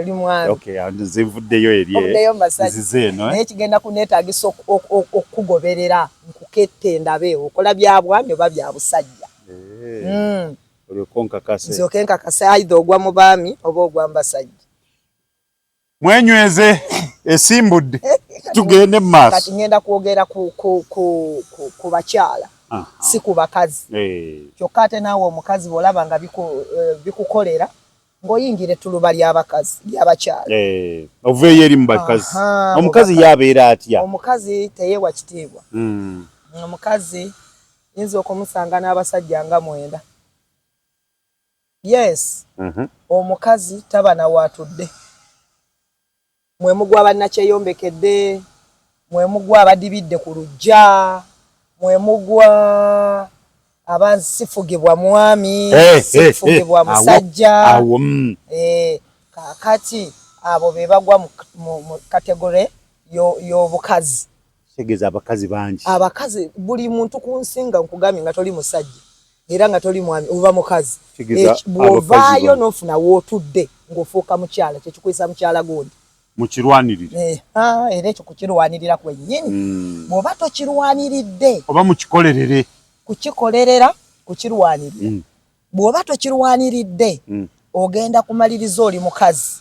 toli mwami. Okay, zivuddeyo eriye. Zizeno naye kigenda kuneetaagisa okukugoberera nkukette ndabe okola bya bwami oba bya busajja. Olyoka onkakase. Nzioke nkakase aidha ogwa mu baami oba ogwa mbasajja. Mwenyweze esimbudde tugende mu maaso. Kati ngenda kwogera ku bakyala si ku bakazi. Kyokka ate naawe omukazi bw'olaba nga bikukolera ng'oyingire ettuluba ly'abakazi ly'abakyala. Oveeyo eri mu bakazi. Omukazi yabeera atya? Omukazi teyeewa kitiibwa. Omukazi yinza okumusanga n'abasajja nga 9. Yes. Omukazi taba na waatudde. Mwe mugwa bannakyeyombekedde, mwe mugwa abadibidde ku luggya, mwe mugwa abasifugibwa mwami, sifugibwa musajja. Kakati abo be bagwa mu kategore y'obukazi. Tegeza abakazi bangi. Abakazi buli muntu ku nsinga nkugambye nga toli musajja era nga toli mwami uba mukazi. Bw'ovaayo n'ofuna w'otudde ng'ofuuka mukyala kyekikuyisa mukyala gundi. Mukirwanirire. Era ekyo kukirwanirira kwennyini. Bw'oba tokirwaniridde oba mukikolerere. Kukikolerera kukirwanirira. Bw'oba tokirwaniridde ogenda kumaliriza oli mukazi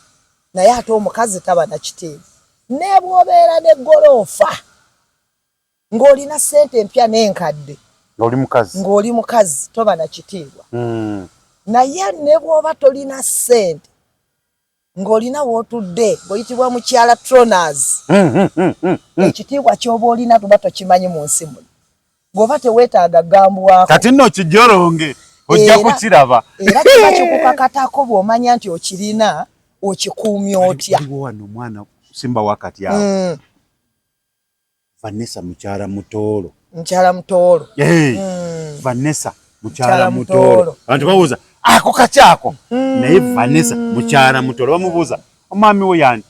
naye ate omukazi taba na kitiibwa. Ne bw'obeera n'eggoloofa ng'olina ssente empya n'enkadde ng'oli mukazi toba na kitiibwa. Naye ne bw'oba tolina ssente ng'olina w'otudde ng'oyitibwa mukyala Troners. Ekitiibwa ky'oba olina tuba tokimanyi mu nsi muno. Bw'oba teweetaaga gambwako. Kati nno kijoronge ojja kukiraba. Era kiba kikukakatako bw'omanya nti okirina okikuumya otya. Waliwo wano omwana Simba wakati awo. Vanessa mukyala Mutoolo. Mukyala Mutoolo. Vanessa mukyala Mutoolo. Abantu babuuza ako kakyako naye Vanessa mukyala Mutoolo bamubuuza omwami we yani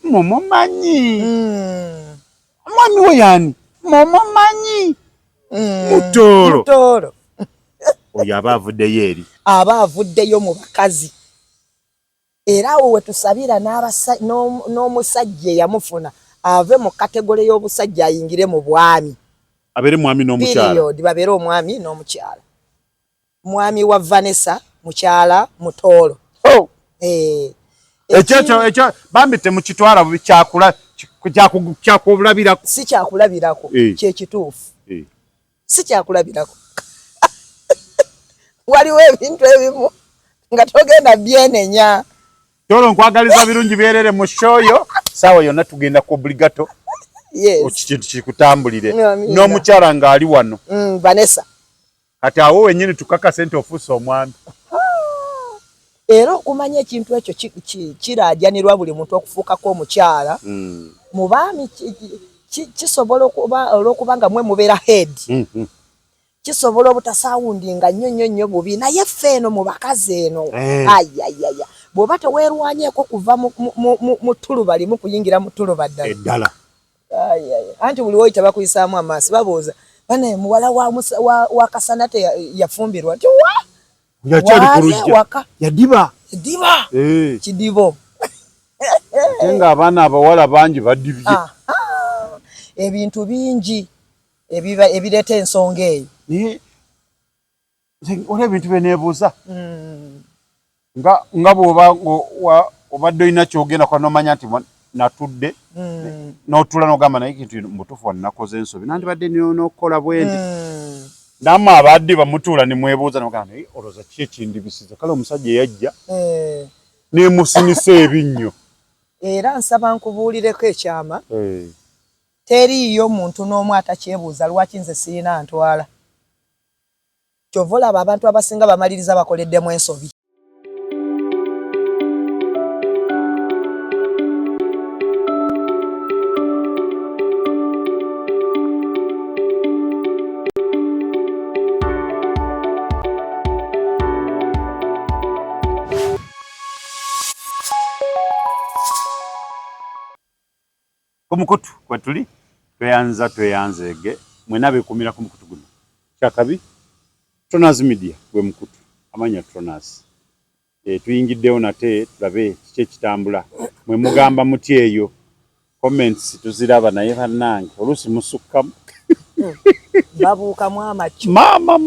mumumanyi omwami we yani mumumanyi Mutoolo oyo aba avuddeyo eri aba avuddeyo mu bakazi era awo we tusabira n'omusajja eyamufuna ave mu kategole y'obusajja ayingire mu bwami abeere mwami n'omukyala babeere omwami n'omukyala. Mwami wa Vanessa mukyala Mutoolo. Ekyo bambi temukitwala kyakulabirako. Si kyakulabirako kyekituufu. Si kyakulabirako. Waliwo ebintu ebimu nga togenda byenenya. Tolo nkwagaliza birungi byerere mu shoyo sawa yonna tugenda ku obligato. Okikintu kikutambulire n'omukyala nga ali wano. Vanessa. Kati awo wennyini tukakase nti ofuuse omwami. Era okumanya ekintu ekyo kiraajanirwa buli muntu okufuukako omukyala. Mu baami kisobola olw'okuba nga mwe mubeera head. Kisobola obutasaawundinga nnyo bubi naye ffe eno mu bakazi eno ayayaya bw'oba teweerwanyeeko kuva mu ttuluba limu kuyingira mu ttuluba ddala. Anti buli woyita bakuyisaamu amaaso babuuza bane muwala wa Kasana yafumbirwa nti yadiba kidibo nga abaana abawala bangi badibye ebintu bingi ebireeta ensonga eyo. Olha ebintu beneebuuza nga bw'oba obadde olina kyogenda kwa nomanya nti natudde n'otula n'ogamba naye ekintu mutuufu wano nakoze ensobi nandibadde n'okukola bwendi namwe abadde bamutuula ne mwebuuza n'ogamba naye olowooza ki ekindibisiza kale omusajja eyajja neemusinisa ebinnyo. Era nsaba nkubuulireko ekyama teriiyo muntu n'omu atakyebuuza lwaki nze sirina ntwala. Kyova olaba abantu abasinga bamaliriza bakoleddemu ensobi. Kumukutu kwatuli tweyanzege mwena bekumira kumukutu guno kyakabi Troners Media gwe mukutu amanya Troners tuyingiddewo nate tulabe kiki ekitambula mwe mugamba muti eyo comments tuziraba naye bannange oluusi musukkamu babuukamu amacu mama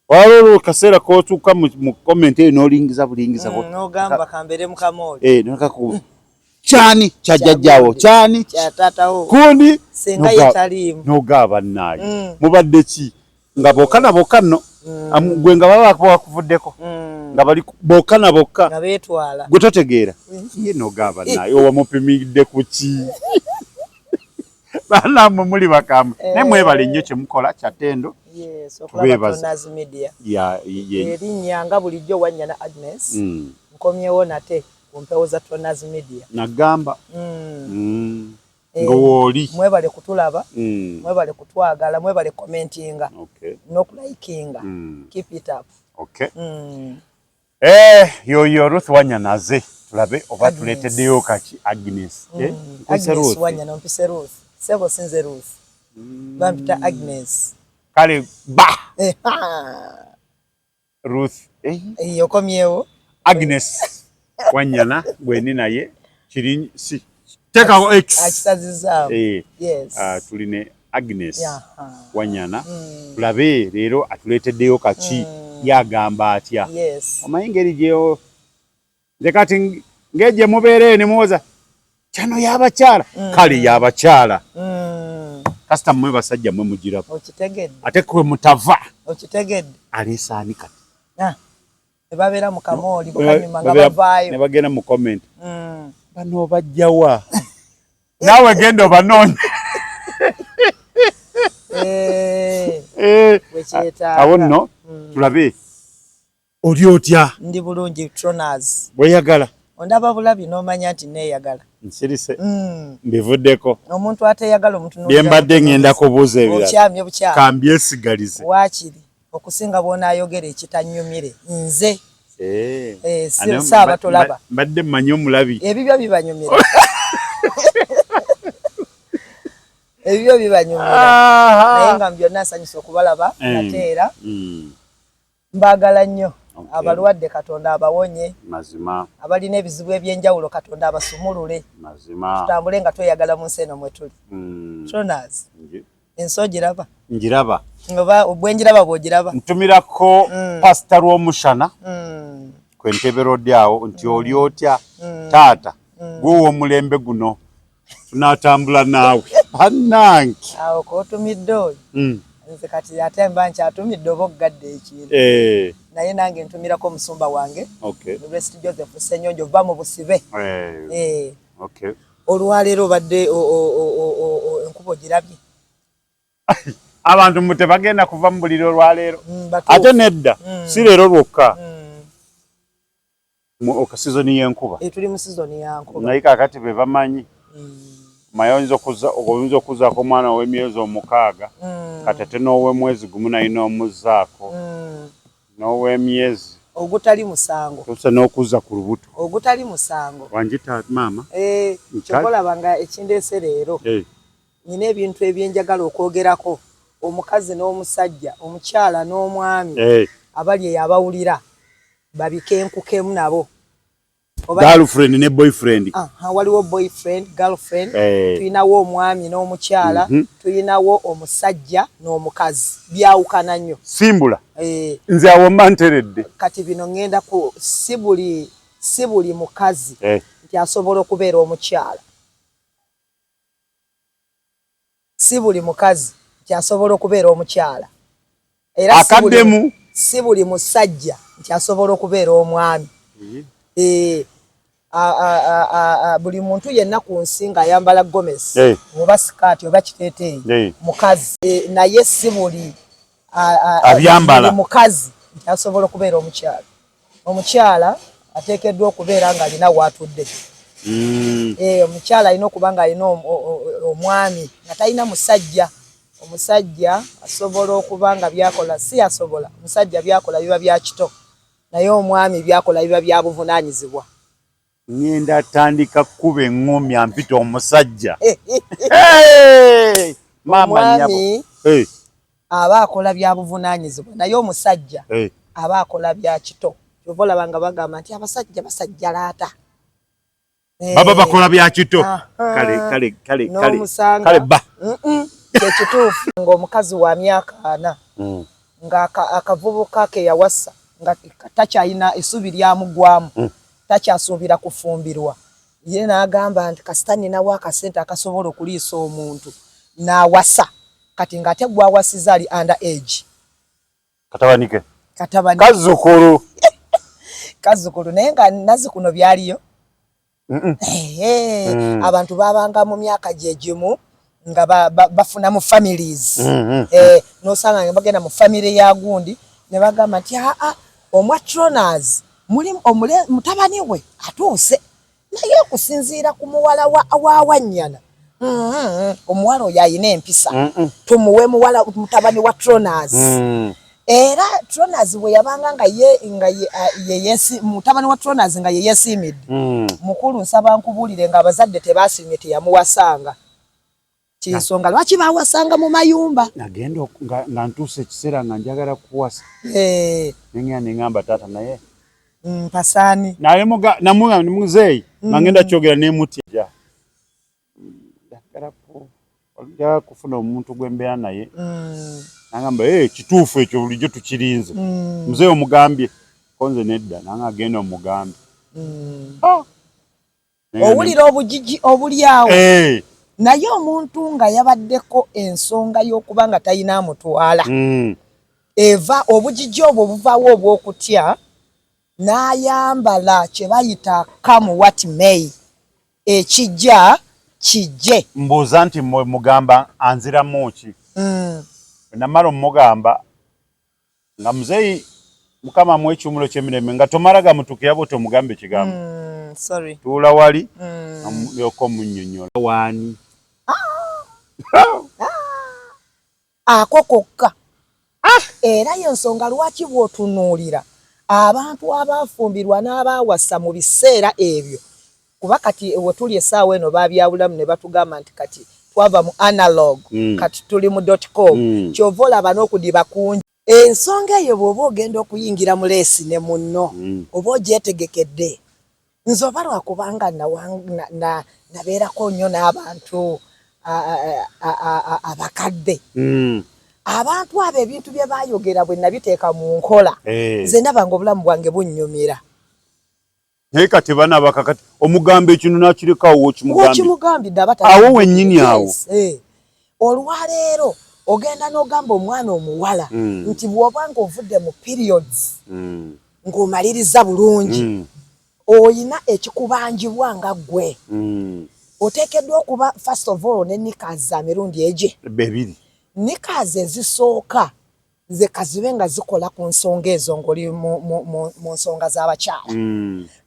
waliwo kaseera k'otuuka mu comment eyo n'olingiza bulingiza n'ogamba kambeere mu kamooli nakaku kyani kyajjajjaawo kyani kyataatawo kundi senga yetaliimu n'ogaa bannaayo mubadde ki nga bokka na bokka nno gwe nga baba bakuvuddeko nga bali bokka na bokka nga beetwala gwe totegeera ye n'ogaa bannaayo owamupimidde ku ki bannamwe muli bakambwe naye mwebale nnyo kye mukola kyatendo okulaba erinnya nga bulijjo Wanyana Agnes nkomyewo nate ku mpewo za Tonaz Media nagamba nga wooli mwebale kutulaba mwebale kutwagala mwebale commentinga n'okulayikinga keep it up yoyo Ruth Wanyana aze tulabe oba tuleeteddeyo kaki Agnes Agnes Wanyana mpise Ruth sebo sinze Ruth bampita Agnes kale ba Ruth yokomyewo Agnes Wanyana gweni naye kiri si tekawo X akisazizaawo yes tuline Agnes Wanyana tulabe leero atuleeteddeyo kaki yagamba atya omanyi ngeri gyeyo nze kati ng'egye mubeere ne muwoza kyano y'abakyala kale y'abakyala kasita mmwe basajja mmwe mugirako okitegedde ate kwe mutava okitegedde aleesaani kati ne babeera mu kamooli bukanyuma nga bavaayo ne bagenda mu comment bano bajjawa naawe genda obanoonya awo nno tulabe oli otya ndi bulungi Tonaz bweyagala ondaba bulabi n'omanya nti neeyagala nsirise mbivuddeko omuntu ateyagala omuntu bye mbadde ngenda kubuuza ebirala okyamye bukyamye kambyesigalize waakiri okusinga bw'onaayogera ekitannyumire nze saaba tolaba mbadde mmanyi omulabi ebibyo bibanyumira ebibyo bibanyumira naye nga byonna nsanyusa okubalaba nateera mbaagala nnyo abalwadde Katonda abawonye mazima abalina ebizibu ebyenjawulo Katonda abasumulule mazima tutambule nga tweyagala mu nsi eno mwe tuli Tonaz ensi ogiraba njiraba oba obwenjiraba bw'ogiraba ntumirako pasita Lwomushana kwentebe road awo nti oli otya taata gwe omulembe guno tunatambula naawe bannange awo k'otumidde oyo nze kati ate mba nkyatumidde oba okugadde ekintu naye nange ntumirako omusumba wange Blessed Joseph Ssenyonjo va mu busibe olwaleero obadde enkuba ogirabye abantu tebagenda kuva mu buliro olwaleero ate nedda si leero lwokka okasizoni y'enkuba tuli mu sizoni yankuba naye kaakati be bamanyi maye oyinza okuzaako omwana ow'emyezi 6 kati ate n'ow'emwezi gumu naye n'omuzzaako n'ow'emyezi ogutali musango tusa n'okuzza ku lubuto ogutali musango wanjita maama kyokolaba nga ekindeese leero nina ebintu ebyenjagala okwogerako omukazi n'omusajja omukyala n'omwami abali eyo abawulira babikenkukemu nabo girlfriend ne boyfriend waliwo boyfriend girlfriend tuyinawo omwami n'omukyala tuyinawo omusajja n'omukazi byawukana nnyo simbula nze awo mba nteredde kati bino ngenda ku si buli mukazi nti asobola okubeera omukyala si buli mukazi nti asobola okubeera omukyala era akaddemu si buli musajja nti asobola okubeera omwami buli muntu yenna ku nsi ng'ayambala gomesi oba sikaati oba kiteeteeyi mukazi naye si buli abyambala mukazi nti asobola okubeera omukyala omukyala ateekeddwa okubeera ng'alina waatudde omukyala alina okuba ng'alina omwami nga talina musajja omusajja asobola okuba nga byakola si asobola omusajja byakola biba bya kito naye omwami byakola biba bya buvunaanyizibwa ngenda atandika kuba eŋŋumi ampita omusajja omwami aba akola bya buvunaanyizibwa naye omusajja abakola bya kito kyovola banga bagamba nti abasajja basajjalaata baba bakola bya kito kale ba ekituufu ng'omukazi wa myaka 4 nga akavubuka ke yawasa nga takyalina essubi lyamugwamu takyasuubira kufumbirwa ye n'agamba nti kasita ninawo akasente akasobola okuliisa omuntu n'awasa kati ng'ate gwawasiza ali under age katabani kazzukulu naye nga nazzikuno byaliyo abantu babanga mu myaka gye gimu nga bafuna mu families nosanga nga bagenda mu family ya gundi ne bagamba nti omwatroners mutabani we atuuse naye okusinziira ku muwala wa Wanyana omuwala oyo ayina empisa tumuwe mutabani wa Troners era Troners bwe yabanga nga mutabani wa Troners nga ye yesimidde mukulu nsaba nkubulire nga abazadde tebasimye teyamuwasanga kinsonga lwaki bawasanga mu mayumba nagenda nga ntuuse ekiseera nga njagala kuwasa nengamba taata naye mpasani naye namugamba ni muzeeyi ngenda kyogera nemutya njagala kufuna omuntu gwembeera naye nagamba kituufu ekyo bulijjo tukirinze muzeeyi omugambye konze nedda nange agenda omugambye owulira obujiji obuli awo naye omuntu nga yabaddeko ensonga y'okuba nga talina amutwala eva obujiji obwo buvaawo obw'okutya n'ayambala kye bayita come what may ekijja kijje mbuuza nti mugamba anziramu ki namala omugamba nga muzeeyi mukama mu ekyumulo ky'emirembe nga tomala gamutuuka yaba tomugambe ekigambo tuula wali yoko munnyonnyola waani ako kokka era y'ensonga lwaki bw'otunuulira abantu abafumbirwa n'abawasa mu biseera ebyo kuba kati wetuli essaawa eno babyawulamu ne batugamba nti kati twava mu analog kati tuli mu .com kyova olaba n'okudiba kungi ensonga eyo bw'oba ogenda okuyingira mu leesi ne munno oba ogyetegekedde nze oba lwakubanga nabeerako nnyo n'abantu abakadde abantu abo ebintu bye baayogera bwe nabiteeka mu nkola nze nabanga obulamu bwange bunnyumira naye kati banabaka kati omugambo ekino nakirekawo wokimugambidde awo wennyini awo olwaleero ogenda n'ogamba omwana omuwala nti bw'obanga ovudde mu periods ng'omaliriza bulungi oyina ekikubanjibwa nga ggwe oteekeddwa okuba first of all ne nikazi za mirundi egye bebiri nikazi ezisooka ze kazibe nga zikola ku nsonga ezo ng'oli mu nsonga z'abakyala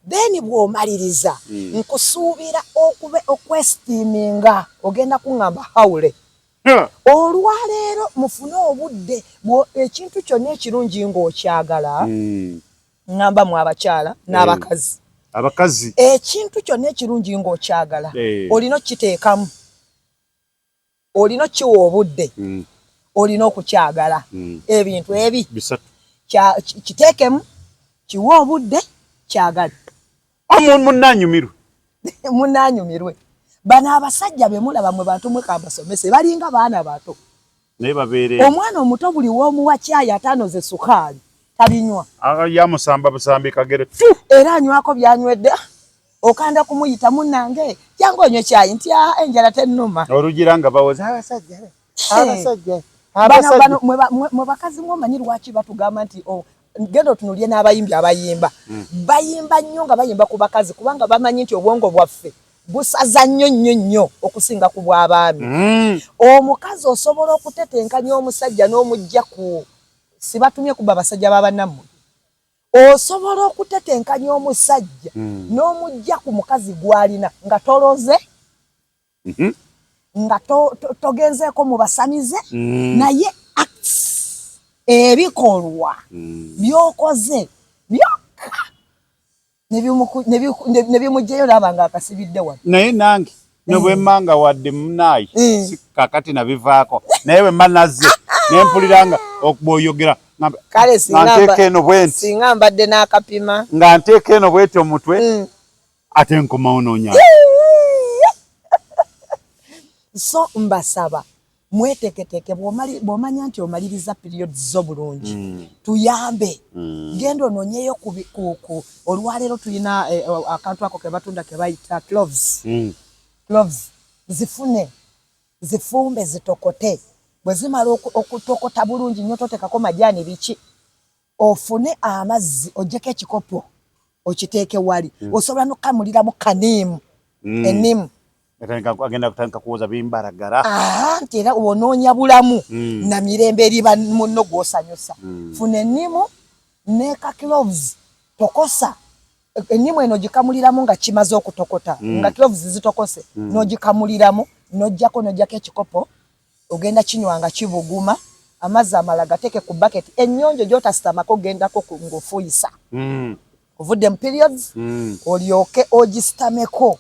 then bw'omaliriza nkusuubira okwestiminga ogenda kuŋŋamba hawule olwaleero mufune obudde ekintu kyonna ekirungi ng'okyagala ŋŋamba mu abakyala n'abakazi ekintu kyonna ekirungi ng'okyagala olina okukiteekamu olina okkiwa obudde olina okukyagala ebintu ebi kiteekemu kiwe obudde kyagale munanyumirwe bano abasajja be mulaba mwe bantu mwekambasomese balinga baana bato omwana omuto buli w'omuwa cyayi atanoze sukaali tabinywa yamusamba busambi kagere era anywako byanywedde okanda kumuyita munnange jangu onywe cyayi nti enjala tennuma olugira nga bawoza abasajja bano mwe bakazi mwomanyi lwaki batugamba nti genda otunulye n'abayimbi abayimba bayimba nnyo nga bayimba ku bakazi kubanga bamanyi nti obwongo bwaffe busaza nnyo okusinga ku bw'abaami omukazi osobola okutetenkanya omusajja n'omujja ku sibatumye kuba abasajja b'abannammwe osobola okutetenkanya omusajja n'omujja ku mukazi gw'alina nga toloze nga togenzeeko mu basamize naye acts ebikolwa byokoze byokka ne bimugjeyo n'aba nga akasibidde wano naye nange ne bwemmanga wadde munaayi kakati nabivaako naye bwe mba nazze ne mpulira nga okuboyogera kale singa eno bwenti singa mbadde n'akapima nga nteeka eno bwenti omutwe ate nkomawo noonya so mbasaba mweteketeke bw'omanya nti omaliriza periods zo bulungi tuyambe genda onoonyeyo ku olwaleero tulina akantu ako ke batunda ke bayita cloves zifune zifumbe zitokote bwe zimala okutokota bulungi nnyo totekako majaani biki ofune amazzi ogyeko ekikopo okiteeke wali osobola n'okamuliramu kaniimu ennimu agenda kutandika kuwoza bimbaragara nti era onoonya bulamu na mirembe eriba munno gw'osanyusa funa ennimu ne ka cloves tokosa ennimu eno gikamuliramu nga kimaze okutokota nga cloves zitokose n'ogikamuliramu n'ojjako ekikopo ogenda kinywanga kibuguma amazzi amala gateeke ku bucket ennyonjo gy'otasitamako ogendako ng'ofuuyisa ovudde mu periods olyoke ogisitameko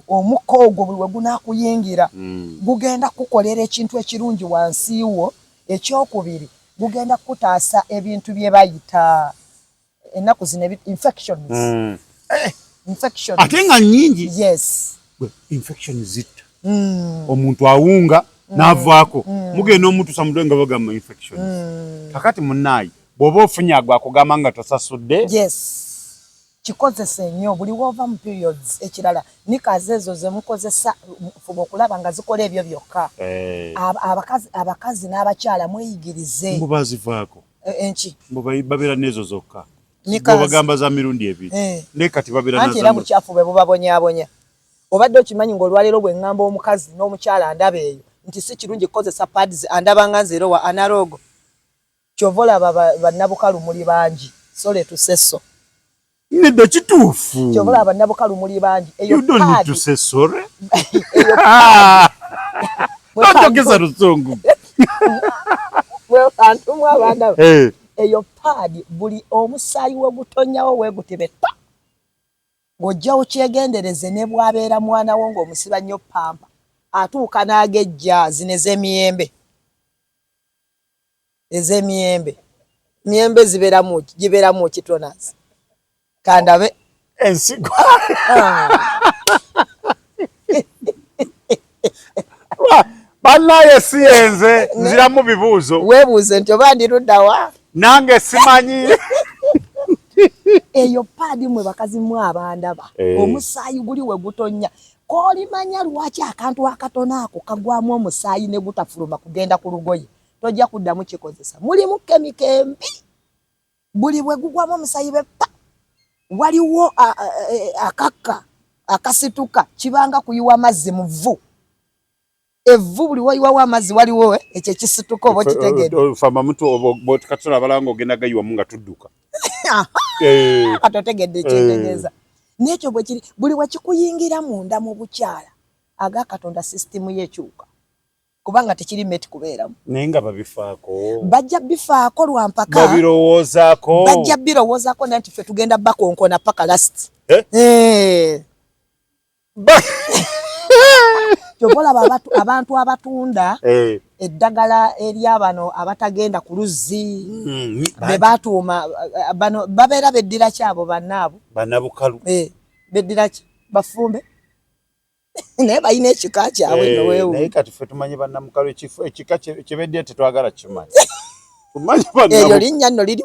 omukka ogwo buli we gunaakuyingira gugenda kukolera ekintu ekirungi wansi wo ekyokubiri gugenda kutaasa ebintu bye bayita ennaku zino infections ate nga nnyingi infection zitta omuntu awunga n'avaako mugenda omutuusa mutwe nga bagamba infection kakati munnaayi bw'oba ofunye agwakugamba nga tosasudde kikozese nnyo buli woova mu periods ekirala nikazi ezo ze mukozesa fuba okulaba nga zikola ebyo byokka abakazi n'abakyala mweyigirize mbu bazivaako enki babeera n'ezo zokka bagamba za mirundi ebiri ne kati babeera anti era bukyafu bwe bubabonyaabonya obadde okimanyi ng'olwaleero bwe ŋŋamba omukazi n'omukyala andaba eyo nti si kirungi kukozesa pads andaba nga nzeero wa analogo kyova olaba bannabukalu muli bangi so letusesso nedda kituufu kyova olaba bannabukalu muli bangi eyo pad notogeza lusungu antumwa abandaba eyo pad buli omusaayi we gutonyawo weegutibetta ng'ojja okyegendereze ne bw'abeera mwana wo ng'omusiba nnyo pampa atuuka n'agejja zino ez'emiyembe miyembe gibeeramu kitonazi kandabe ensigo bannaye siyenze nziramu bibuuzo weebuuze nti oba ndiruddawa nange simanyi eyo paadi mwe bakazi mwe abandaba omusaayi guli we gutonya k'olimanya lwaki akantu akatono ako kagwamu omusaayi ne gutafuluma kugenda ku lugoye tojja kuddamu kikozesa mulimu kemiko embi buli bwe gugwamu omusaayi beppa waliwo akakka akasituka kibanga kuyiwa amazzi mu vvu evvu buli wayiwawo amazzi waliwo ekyo ekisituka oba okitegedde fama mutu katula abalanga ogenda gayiwamu nga tudduka atotegedde ekyentegeeza n'ekyo bwe kiri buli we kikuyingira munda mu bukyala agakatonda sisitimu yekyuka kubanga tekiri meti kubeeramu naye nga babifaako bajja bifaako lwampaka bajja birowoozaako naye nti ffe tugenda bakonkona paka lasiti kyobolaba abantu abatunda eddagala eryabano abatagenda ku luzzi be batuuma bano babeera beddira kyabo bannaabo bannabukalu beddira ki bafumbe naye balina ekika kyabwe noweewu naye kati ffe tumanyi bannamukalu ekika kyebeddira tetwagala kimanyi eryo linnya nno liri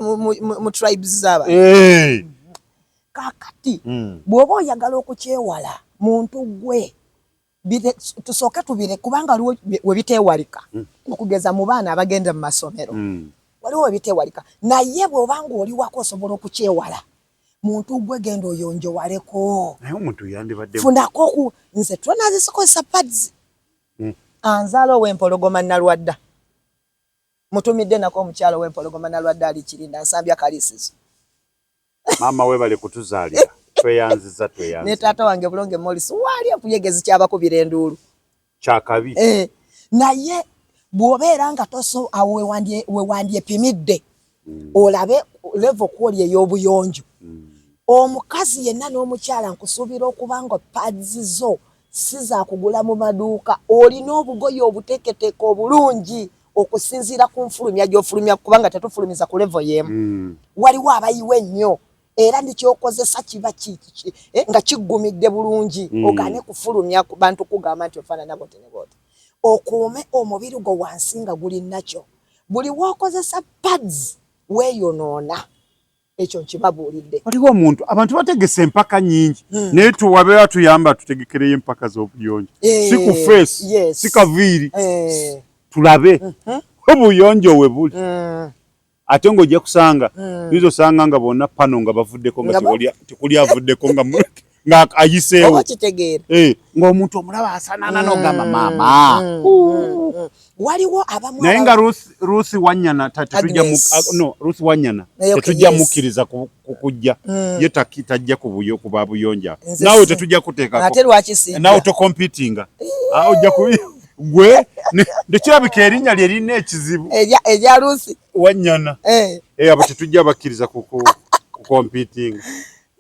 mu tribes z'aba kakati bw'oba oyagala okukyewala muntu gwe tusooke tubire kubanga waliwo we biteewalika okugeza mu baana abagenda mu masomero waliwo we biteewalika naye bw'obanga oli wako osobola okukyewala muntu gwe genda oyonjowaleko naye omuntu yandibadde funako nze tunazikozesa pads anzaala ow'empologoma Nalwadda mutumidde nako omukyalo w'empologoma Nalwadda ali Kirinda nsambya kaliisizo maama we bali kutuzaalira tweyanziza ne taata wange Bulonge Morris wali ekuyegezi kyabakubira enduulu kyakabi naye bw'obeera nga toso awo we wandyepimidde olabe level kwoli ey'obuyonjo omukazi yenna n'omukyala nkusuubira okuba nga pads zo si za kugula mu maduuka olina obugoye obuteeketeeke obulungi okusinziira ku nfulumya gy'ofulumya kubanga tetufulumiza ku level y'emu waliwo abayiwa ennyo era ndikyokozesa kiba nga kiggumidde bulungi ogaane kufulumya ku bantu kugamba nti ofaanana bote ne bote okuume omubiri gwo wansi nga guli nakyo buli wookozesa pads weeyonoona ekyo nkibabuulidde. Waliwo omuntu abantu bategese empaka nyingi naye tuwabeera tuyamba tutegekereyo empaka z'obuyonjo si ku face si kaviiri tulabe obuyonjo we buli ate ng'ojja kusanga yizo osanga nga bonna pano nga bavuddeko nga tekuli avuddeko nga ayiseewo ng'omuntu omulaba asanana n'ogamba maama waliwo abamu naye nga Ruth Wanyana tetujja mukkiriza kukujja ye tajja ku ba buyonja naawe tetujja kuteekako naawe tokompitinga ojja gwe ndekirabika erinnya lye lirina ekizibu erya Ruth Wanyana abo tetujja bakkiriza kukompitinga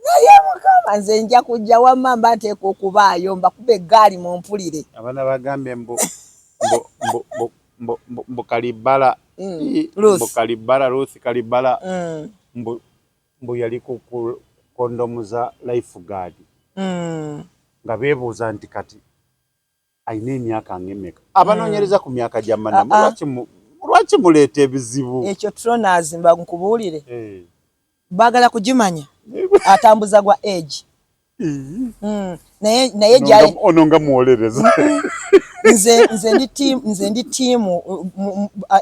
naye mukama nze nja kujja wamma mba nteeka okubaayo mbakube eggaali mu mpulire abaana bagambye mbu Kalibala Ruth Kalibala mbu yali ku kondomu za lifeguard nga beebuuza nti kati ayina emyaka ng'emmeka abanoonyereza ku myaka gya mannamu lwaki muleeta ebizibu ekyo Troners mba nkubuulire baagala kugimanya atambuza gwa age naye gyali ono nga muwolereza nze ndi tiimu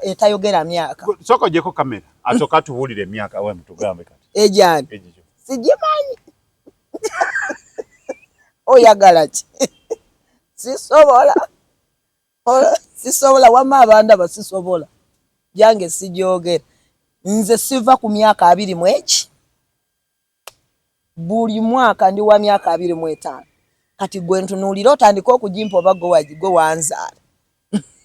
etayogera myaka sooka ogyeko kamera asooka tubuulire emyaka we mutugambe kati ejani sigimanyi oyagala ki sisobola wamma abandaba sisobola gyange sigyogera nze siva ku myaka 21 buli mwaka ndi wa myaka 25 kati gwe ntunuulira otandika okugimpa oba gwe wanzaala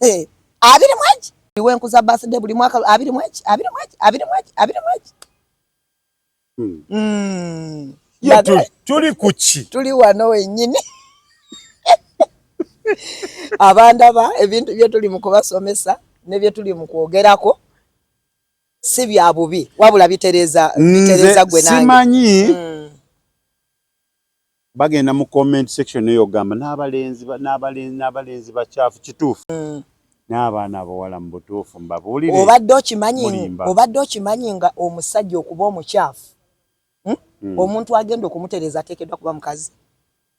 21 wenkuza birthday buli mwaka 21 tuli kuki tuli wano wennyini abandaba ebintu bye tuli mu kubasomesa ne bye tuli mu kwogerako si bya bubi wabula bitereza gwe nange simanyi bagenda mu comment section eyo gamba n'abalenzi bakyafu kituufu n'abaana abawala mu butuufu mbabuulire obadde okimanyi nga omusajja okuba omukyafu omuntu agenda okumutereza ateekeddwa kuba mukazi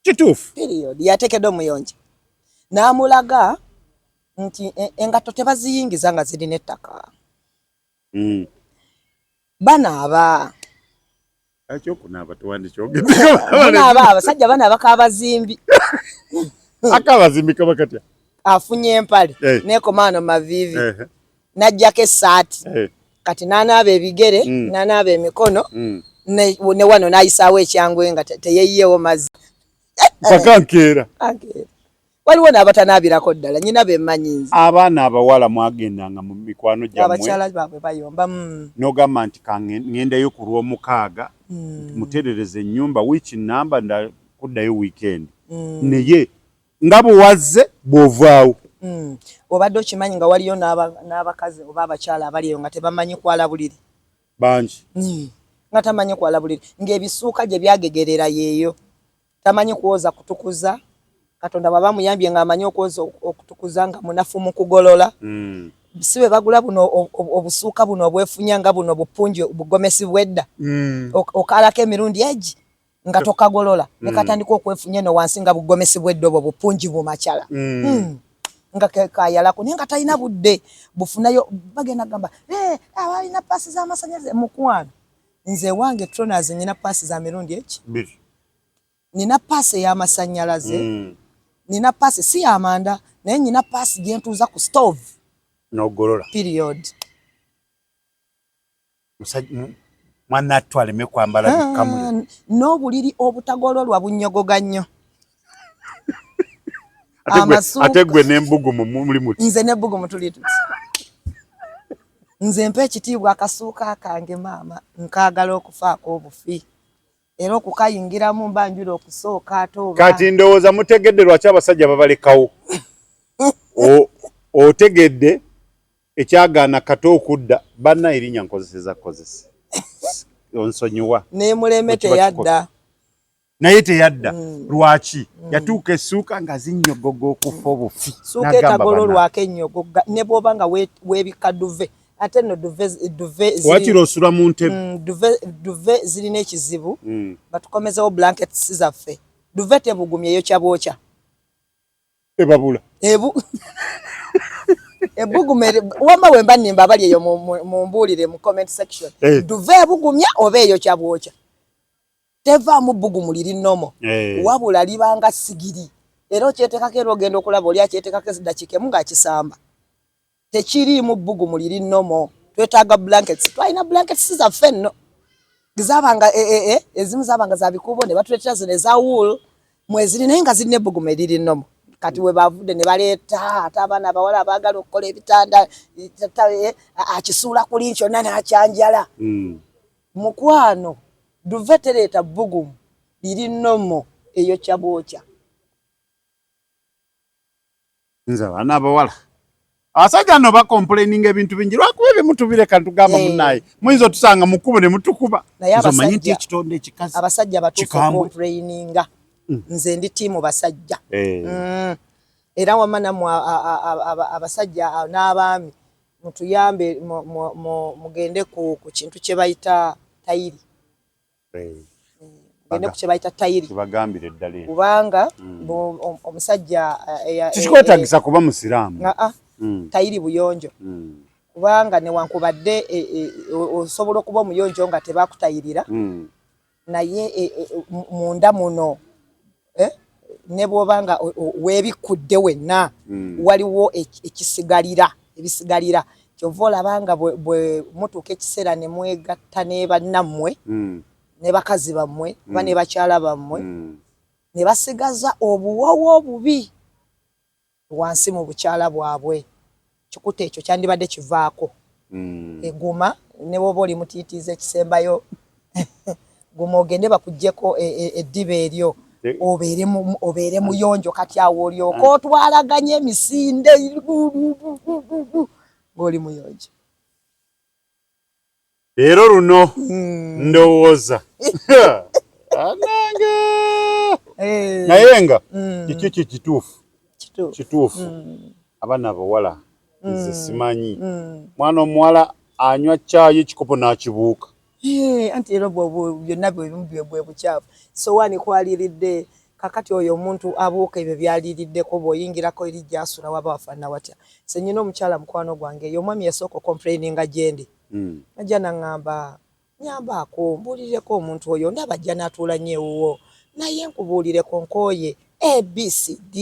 kituufu period yateekeddwa omuyonja n'amulaga nti engatto tebaziyingiza nga zirina ettaka banaaba abasajja banaaba kabazimbi akabazimbi kaba katya afunye empale nekomaano mavivi najjako essaati kati n'anaaba ebigere n'anaaba emikono ne wano n'ayisaawo ekyangwe nga teyeyiyewo mazzi paka nkeera waliwo n'abatanaabirako ddala nyina bemmanyi nze abaana abawala mwagendanga mu mikwano gyammwe abakyala baabwe bayomba n'ogamba nti ŋŋendayo ku lw'omukaaga mutereereze ennyumba wiiki namba ndakuddayo weekend naye nga bwe wazze bw'ovaawo obadde okimanyi nga waliyo n'abakazi oba abakyala abali eyo nga tebamanyi kwala buliri bangi nga tamanyi kwala buliri ng'ebisuuka gye byagegerera yeeyo tamanyi kuwoza kutukuza Katonda baba muyambye nga amanyi okwoza okutukuza nga munafu mu kugolola sibe bagula buno obusuuka buno obwefunya nga buno bupunji bugomesi bwedda okalako emirundi egi nga tokagolola ne katandika okwefunya no wansi nga bugomesi bwedda obwo bupunji bumakyala nga kayalako naye nga talina budde bufunayo bagenda gamba abalina paasi z'amasannyalaze mukwano nze wange Troners nina paasi za mirundi eki nina paasi ey'amasannyalaze nina paasi si yamanda naye nina paasi gyentuuza ku stove n'ogolola period mwana atwaleme kwambala bikamuli n'obuliri obutagololwa bunnyogoga nnyo ate gwe n'embugumu muli muti nze n'ebbugumu tuli tuti nze mpa ekitiibwa akasuuka kange maama nkaagala okufaako obufi era okukayingiramu mbanjula okusooka ate oba kati ndowooza mutegedde lwaki abasajja babalekawo otegedde ekyagaana kato okudda banna erinnya nkozeseza kozesa onsonyiwa ne muleme teyadda naye teyadda lwaki yatuuka essuuka nga zinnyogoga okufa obufi suuka etagololwako ennyogo ne bw'oba nga weebika duve ate no duve wakiri osula mu ntebe duve zirina ekizibu batukomezewo blankets zaffe duve tebugumya eyokya bwokya ebabula ebugume wamba wemba nimba bali eyo mumbuulire mu comment section duve ebugumya oba eyokya bwokya tevaamu bbugumu liri nnomo wabula libanga sigiri era okyetekako era ogenda okulaba oli akyetekako eddakiika emu ng'akisamba tekiriimu bbugumu liri nnomo twetaaga blankets twalina blankets zaffe nno zabanga ezimu zabanga za bikubo ne batuleetera zino eza wool mweziri naye nga zirina ebbugumu eriri nnomo kati we bavudde ne baleeta ate abaana abawala abaagala okukola ebitanda akisuula kuli kyonna n'akyanjala mukwano duve tereeta bbugumu liri nnomo eyokya bwokya nze abaana abawala abasajja no bakomplaininga ebintu bingi lwakuba ebimutubireka ntugamba munnaye muyinza otusanga mu kkubo ne mutukuba omanyi nti ekitonde ekikazi abasajja batuufu komplaininga nze ndi tiimu basajja era wama nammwe abasajja n'abaami mutuyambe mugende ku kintu kye bayita tayiri mugende ku kye bayita tayiri kibagambire eddala kubanga omusajja tikikwetagisa kuba musiraamu tayiri buyonjo kubanga newankubadde osobola okuba omuyonjo nga tebakutayirira naye munda muno ne bw'obanga weebikudde wenna waliwo ebisigalira kyova olabanga bwe mutuuka ekiseera ne mwegatta ne bannammwe ne bakazi bammwe oba ne bakyala bammwe ne basigaza obuwowo obubi wansi mu bukyala bwabwe kikuta ekyo kyandibadde kivaako eguma ne bwoba oli mutiitiiza ekisembayo guma ogende bakuggyeko eddiba eryo obeere muyonjo kati awo olyoka otwalaganya emisinde ng'oli muyonjo leero luno ndowooza anange naye nga kiki kituufu abaana abawala nze simanyi mwana omuwala anywa caayi ekikopo n'akibuuka anti era byonna bwe bukyafu sowaani kwaliridde kakati oyo omuntu abuuka ebyo byaliriddeko bw'oyingirako eri gyasula waba wafaana watya se nyina omukyala mukwano gwange eyo omwami yasooka okomplaininga gyendi najja naŋŋamba nyambaako mbuulireko omuntu oyo ndaba ajja n'atuula nnyo ewuwo naye nkubuulireko nkooye abcd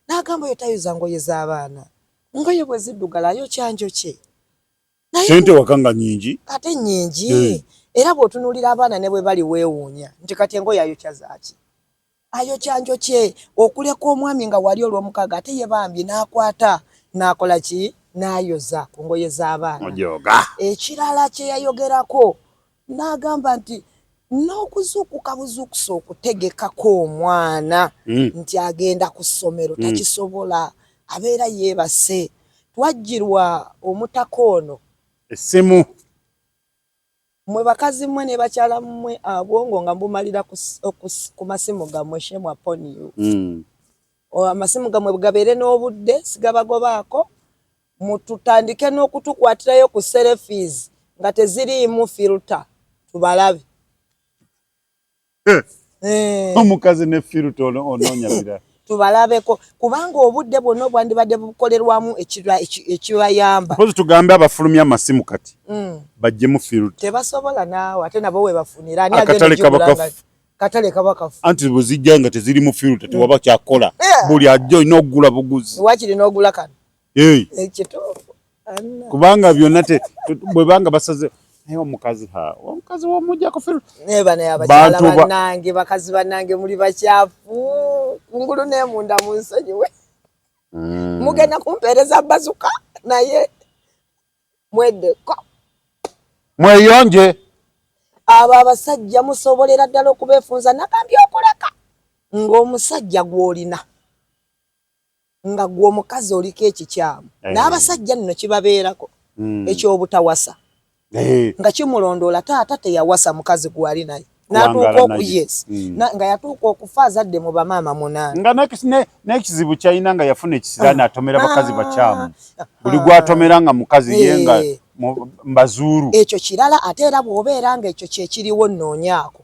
n'agamba oyo tayuza ngoye z'abaana ngoye bwe ziddugalayo kyanjo kye sente wakanga nyingi ate nyingi era bw'otunuulira abaana ne bwe bali weewuunya nti kati engoye ayokya zaaki ayokya njo kye okuleka omwami nga wali olw'omukaaga ate ye bambi n'akwata n'akola ki n'ayoza ku ngoye z'abaana ekirala kye yayogerako n'agamba nti n'okuzuukuka buzuukusa okutegekako omwana nti agenda ku ssomero takisobola abeera yeebase twajjirwa omutaka ono essimu mwe bakazi mmwe ne bakyala mmwe abwongo nga mbumalira ku masimu gammwe shame upon you amasimu gammwe gabeere n'obudde sigabagobaako mututandike n'okutukwatirayo ku selfies nga teziriimu filter tubalabe omukazi ne filter onoonya tubalabeko kubanga obudde bwonna obwandibadde bukolerwamu ekibayamba pozi tugambe abafulumya amasimu kati bajjemu filter tebasobola naawe ate nabo we bafunira ani katale kabakafu anti bwezijja nga tezirimu filter tewaba kyakola buli ajja olina okugula buguzi wakiri n'ogula kano ekituufu kubanga byonna bwe banga basaze naye omukazi womujjako neba naye abakyala bannange bakazi bannange muli bakyafu kungulu n'emunda mu nsonyiwe mugenda kumpeereza bazuka naye mweddeko mweyonje abo abasajja musobolera ddala okubeefunza nagambye okuleka ng'omusajja gw'olina nga gwo mukazi oliko ekikyamu n'abasajja nno kibabeerako ekyobutawasa nga kimulondoola taata teyawasa mukazi gwali naye n'atuuka yes nga yatuuka okufa azadde mu bamaama 8 nga n'ekizibu kyalina nga yafuna ekisiraani atomera bakazi bakyamu buli gwatomera nga mukazi ye nga mbazuuru ekyo kirala ate era bw'obeera nga ekyo kyekiriwo nnoonyaako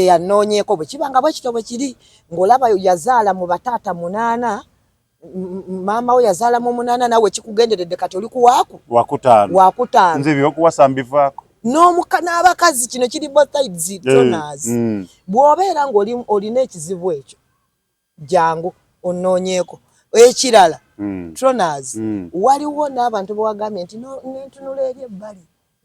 yanoonyeeko bwe kiba nga bwe kito bwe kiri ng'olaba yazaala mu bataata 8 maama we yazaala mu 8 nawe kikugenderedde kati oli kuwaaku wakutaano nze ebyokuwasa mbivaako n'abakazi kino kiri both sides toners bw'obeera ng'olina ekizibu ekyo jangu onnoonyeeko ekirala toners waliwo n'abantu bewagambye nti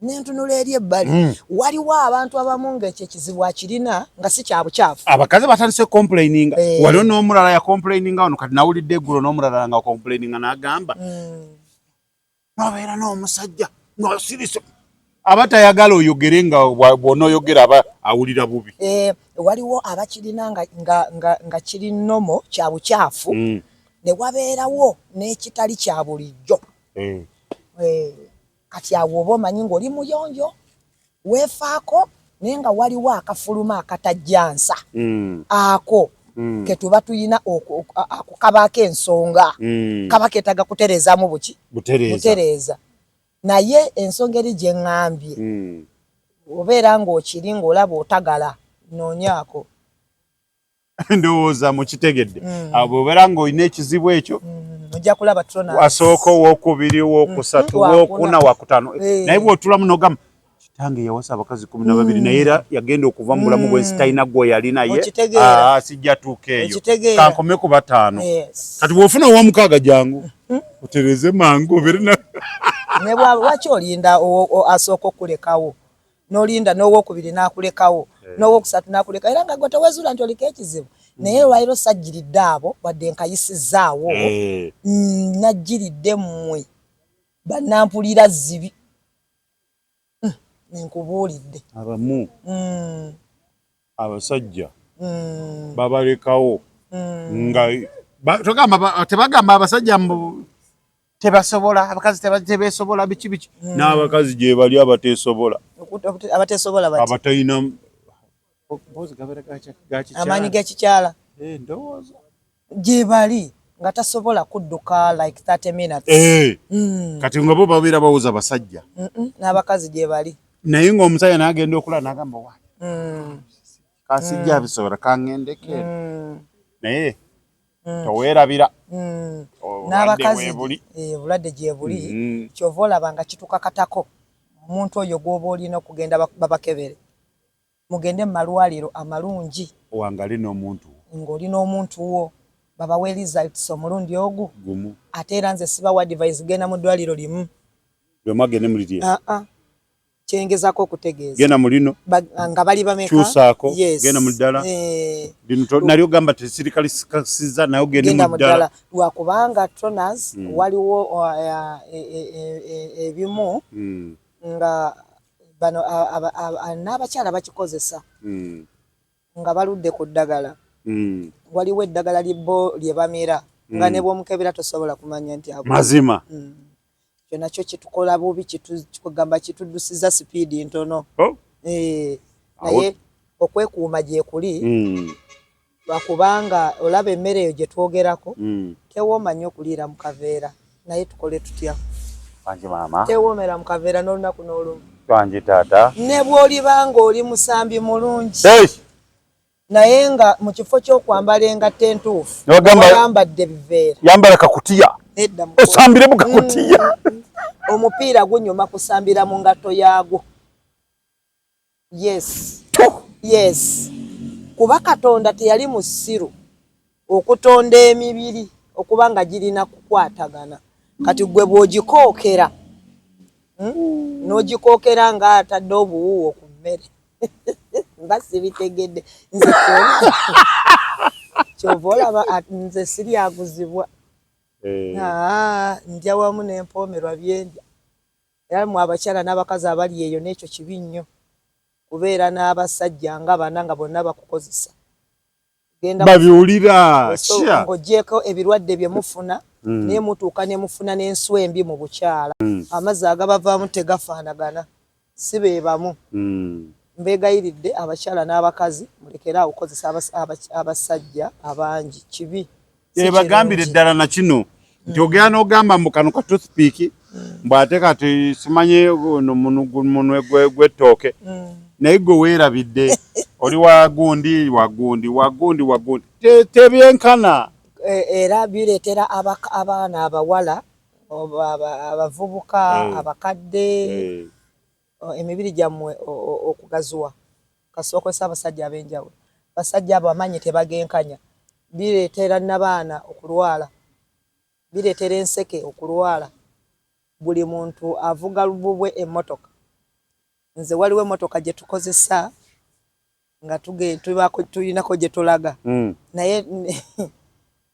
nentunula eri ebbali waliwo abantu abamu ng'ekyo ekizibu akirina nga si kya bukyafu abakazi batandise complaininga waliwo n'omulala ya complaininga wano kati nawulidde eggulo n'omulala nga complaininga n'agamba nabeera n'omusajja ng'osirise aba tayagala oyogere nga bw'onooyogera aba awulira bubi waliwo abakirina nga kiri nnomo kya bukyafu ne wabeerawo n'ekitali kya bulijjo kati awo oba omanyi ng'oli muyonjo weefaako naye nga waliwo akafuluma akatajjansa ako ke tuba tuyina akukabaako ensonga kaba keetaga kutereezaamu butereeza naye ensonga eri gye ŋŋambye obeera ng'okiri ng'olaba otagala noonyaako ndowooza mukitegedde abo obeera ng'olina ekizibu ekyo ojja kulaba wasooka owokubiri wokusatu wokuna wakutaano naye bw'otulamu n'ogamba kitange yawasa abakazi 12 naye era yagenda okuva mu bulamu bwensi talina gwe yali naye sijja tuuka eyo kankome ku 5 kati bw'ofuna ow'omukaaga jangu otereze mangu obeere ne lwaki olinda asooka okulekawo n'olinda n'owokubiri n'akulekawo n'owokusatu n'akulekawo era nga gwe tewezuula nti oliko ekizibu naye lwaliro sajjiridde abo wadde nkayisizaawo najjiridde mmwe bannampulira zibi nenkubuulidde abamu abasajja babalekawo nga tebagamba abasajja tebasobola abakazi tebesobola biki n'abakazi gye bali abateesobola abatalina amaanyi g'ekikyala gye bali nga tasobola kudduka like 30 minutes kati nga bo babeera bawuza basajja n'abakazi gye bali naye ng'omusajja n'agenda okulala n'agamba wa kasijja bisobola kangendekere naye toweerabira n'abakazi obulwadde gye buli kyova olaba nga kitukakatako omuntu oyo gw'oba olina okugenda babakebere mugende mu malwaliro amalungi wangale n'omuntu ng'olina omuntu wo babawe results omulundi ogu ate era nze sibawa advice genda mu ddwaliro limu lyomagende mulirye kyengezako okutegeeza genda mulino nga bali bameka kyusaako genda mu ddala nalyo gamba tesirikalisizza nayo genda mu ddala lwakubanga toners waliwo ebimu nga bano n'abakyala bakikozesa nga baludde ku ddagala waliwo eddagala lye bamira nga ne bw'omukebera tosobola kumanya nti mazima kyo nakyo kitukola bubi kikugamba kituddusiza sipiidi ntono naye okwekuuma gye kuli lwakubanga olaba emmere eyo gye twogerako tewoomanya okuliira mu kaveera naye tukole tutya tewoomera mu kaveera n'olunaku n'olumu twange taata ne bw'oliba ng'oli musambi mulungi naye nga mu kifo ky'okwambala engatto entuufu oyambadde biveera yambala kakutiya osambire mu kakutiya omupiira gunyuma kusambira mu ngatto yaagwo yes kuba Katonda teyali musiru okutonda emibiri okuba nga girina kukwatagana kati gwe bw'ogikookera n'ogikookera nga atadde obuwuuwo ku mmere nga sibitegedde nze kyova olaba nze siryaguzibwa ndya wamu n'empoomerwa byendya era mu abakyala n'abakazi abali eyo n'ekyo kibi nnyo kubeera n'abasajja nga bana nga bonna bakukozesa babiwulira ng'oggyeko ebirwadde bye mufuna naye mutuuka ne mufuna n'enswa embi mu bukyala amazzi agabavaamu tegafaanagana si be bamu mbeegayiridde abakyala n'abakazi mulekere awo okukozesa abasajja abangi kibi bagambire ddala na kino nti ogera n'ogamba mu kano ka toothpick mbw'ate kati simanye munwe gw'ettooke naye gwe weerabidde oli wagundi tebyenkana era bireetera abaana abawala abavubuka abakadde emibiri gyammwe okugazuwa kasookozesa abasajja ab'enjawulo basajja abo amanyi tebagenkanya bireetera n'abaana okulwala bireetera enseke okulwala buli muntu avuga lububwe emmotoka nze waliwo emmotoka gye tukozesa nga tulinako gye tulaga naye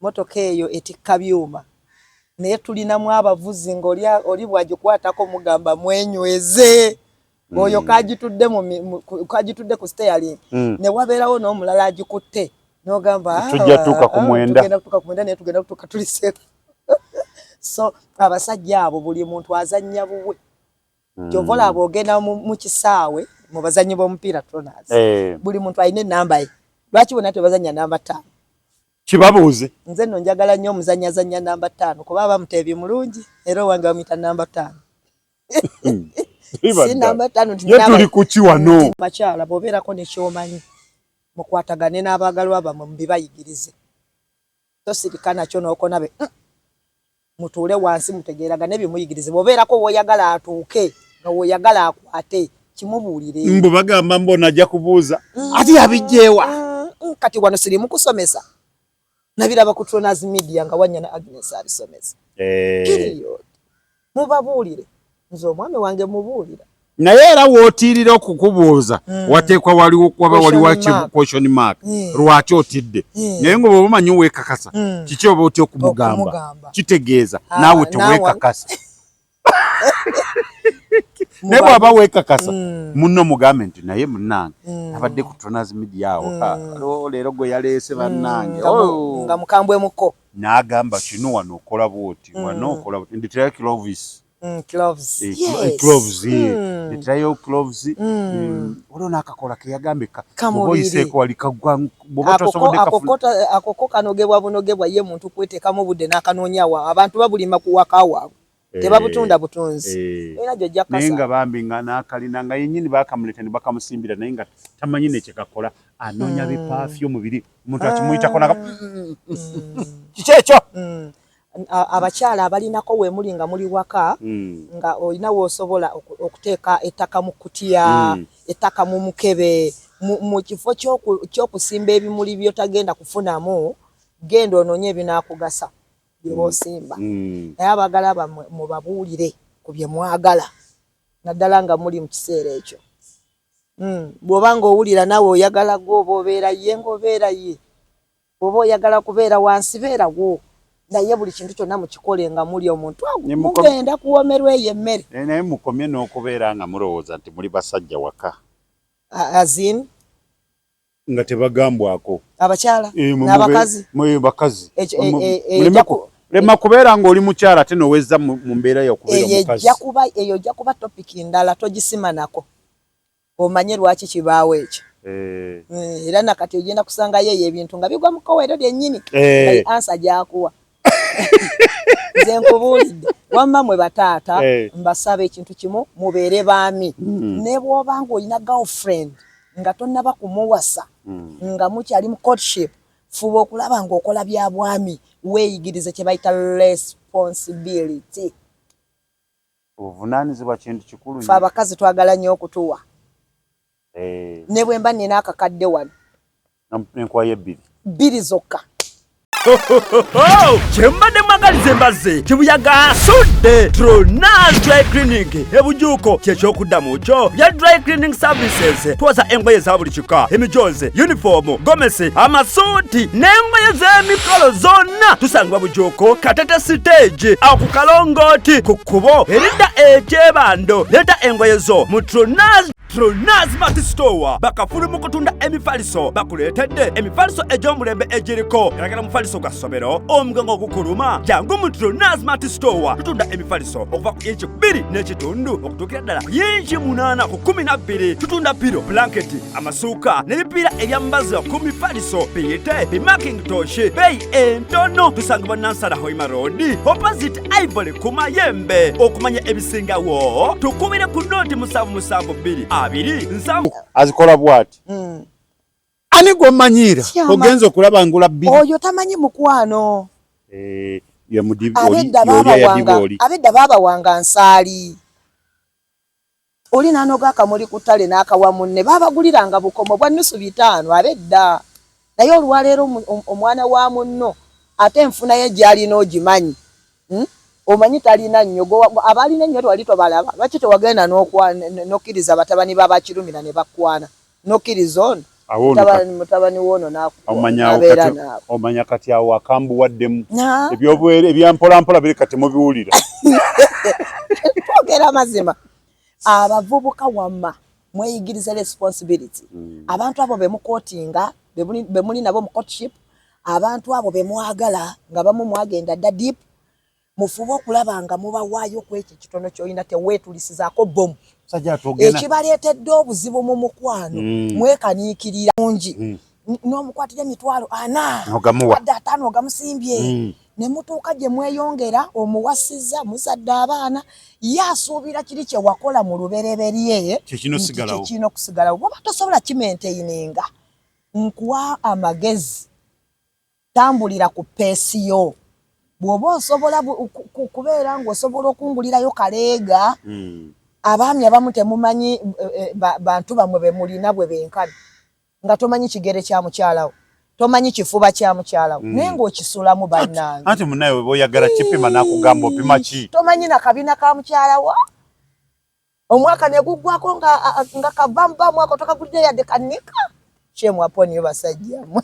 motoka eyo etikka byuma naye tulinamu abavuzi ng'oli bw'agikwatako mugamba mwenyweze oyo kagitudde ku steering ne wabeerawo n'omulala agikutte n'ogamba tujja tuuka ku mwenda naye tugenda kutuuka tuli safe so abasajja abo buli muntu azannya buwe kyova olaba ogenda mu kisaawe mu bazannyi b'omupiira tunazi buli muntu alina ennamba ye lwaki bonna tebazannya namba 5 kibabuuze nze nno njagala nnyo omuzannyi azannya namba 5 kuba bamuteebi mulungi era owange bamuyita namba 5 si namba 5 ye tuli ku ki wano bakyala bw'obeerako nekyomanyi mukwatagane n'abaagalwa bamwe mubibayigirize tosirika nakyo n'okonabe mutuule wansi mutegeeragane bimuyigirize bw'obeerako w'oyagala atuuke nga w'oyagala akwate kimubuulire mbu bagamba mbona ajja kubuuza ati abijjeewa kati wano siri mukusomesa nabiraba ku Tronas Media nga wanya na Agnes abisomesa period mubabuulire nze omwami wange mubuulira naye era wootiirira okukubuuza wateekwa waliwo kwaba waliwo question mark lwaki otidde naye nga bw'oba omanyi weekakasa kiki oba otya okumugamba kitegeeza naawe teweekakasa naye bw'aba weekakasa munno mugambe nti naye munnange abadde ku Tronas Media awo leero gwe yaleese bannange nga mukambwe muko n'agamba kino wano okola bwoti wano okola bwoti nditirayo Clovis nditirayo Clovis olwo n'akakola ke yagambe oyiseeko wali bw'oba tosobodde akoko kanogebwa bunogebwa ye muntu kweteekamu budde n'akanoonyawa abantu babulima kuwaka waabwe tebabutunda butunzi era jjo jakasa naye nga bambi nga n'akalina nga yennyini baakamuleta ne bakamusimbira naye nga tamanyi nekyekakola anoonya bipaafi omubiri omuntu akimuyitako kiki ekyo abakyala abalinako weemuli nga muli waka nga olina w'osobola okuteeka ettaka mu kutiya ettaka mu mukebe mu kifo ky'okusimba ebimuli by'otagenda kufunamu genda onoonye ebinaakugasa byosimba naye abaagala bammwe mubabuulire ku bye mwagala naddala nga muli mu kiseera ekyo bw'oba ng'owulira naawe oyagala gwe oba obeera ye ng'obeera ye oba oyagala kubeera wansi beerawo naye buli kintu kyonna mukikole nga muli omuntu mugenda kuwomerwa eyo emmere naye mukomye n'okubeera nga mulowooza nti muli basajja waka azin nga tebagambwako abakyala n'abakazi bakazi lema kubeera ng'oli mukyala ate n'owezza mu mbeera y'okubeera omukazi eyo ojja kuba topiki ndala togisima nako omanye lwaki kibaawo ekyo era nakati ogenda kusangayo eyo ebintu nga bigwa mu kowero lyennyini nga ansa gyakuwa nze nkubuulidde wamma mwe bataata mbasaba ekintu kimu mubeere baami ne bw'oba ng'olina girlfriend nga tonnaba kumuwasa nga mukyali mu courtship fuba okulaba ng'okola bya bwami weeyigirize kye bayita responsibility obuvunaanyizibwa kintu kikulu fe abakazi twagala nnyo okutuwa ne bwe mba nina akakadde wano enkwayo bbiri zokka kyembadde mwagaliza embazze kibuyaga asudde Tronas Dry Cleaning ebujuuko kyekyokuddamu kyo bya dry cleaning services twoza engoye za buli kika emijoze uniform gomesi amasuuti n'engoye z'emikolo zonna tusangibwa bujuuko Katete stage awo ku Kalongooti ku kkubo eridda ekyebando leeta engoye zo mu Tronas Tronaz Mart Store bakafulu mu kutunda emifaliso bakuleetedde emifaliso egy'omulembe egiriko galagala mufaliso gwa ssomero omugango ogukuluma jangu mu Tronaz Mart Store tutunda emifaliso okuva ku inchi 2 n'ekitundu okutuukira ddala ku inchi 8 ku 12 tutunda piro blanketi amasuuka n'ebipiira ebyambaza ku mifaliso biyite bimakintosh beeyi entono tusangibwa Nansana Hoima Road opposite Ivory ku Mayembe okumanya ebisingawo tukubire ku noti 772 azikola bwati ani gwomanyira ogenza okulaba ngula 2 oyo tamanyi mukwano ya mudiboli ya diboli abedda baba wanga nsaali oli nanoga akamuli kutale n'akawa munne babaguliranga bukomo bwa nusu 5 abedda naye olwaleero omwana wa munno ate enfuna ye gyali n'ogimanyi omanyi talina nnyogo abalina nnyo twali tobalaba lwaki tewagenda n'okkiriza batabani babakirumira ne bakwana n'okkiriza ono mutabani woono n'abeera naabo omanya kati awo akambuwaddemu ebyampolampola biri kati mubiwulira twogera mazima abavubuka wamma mweyigiriza responsibility abantu abo bemukootinga bemuli nabo mu courtship abantu abo bemwagala nga bamu mwagenda dda deep mufuba okulaba nga mubawaayo ku ekyo kitono kyolina teweetulisizaako bomu ekibaleetedde obuzibu mu mukwano mwekaniikirira mungi n'omukwatira emitwalo 4 wadde 5 ogamusimbye ne mutuuka gye mweyongera omuwasiza muzadde abaana yasuubira kiri kye wakola mu lubereberye kikino kusigalawo bwoba tosobola kimenteininga nkuwa amagezi tambulira ku peesiyo bw'oba osobola kubeera ng'osobola okungulirayo kaleega abaami abamu temumanyi bantu bamwe bemulina bwe benkana nga tomanyi kigere kya mukyalawo tomanyi kifuba kya mukyalawo naye ng'okisulamu bannange anti munaye weba oyagala kipima n'akugamba opima ki tomanyi na kabina ka mukyalawo omwaka ne guggwako nga kavamuvamu ako tokagulire yadde kanika kyemwaponiyo basajjamu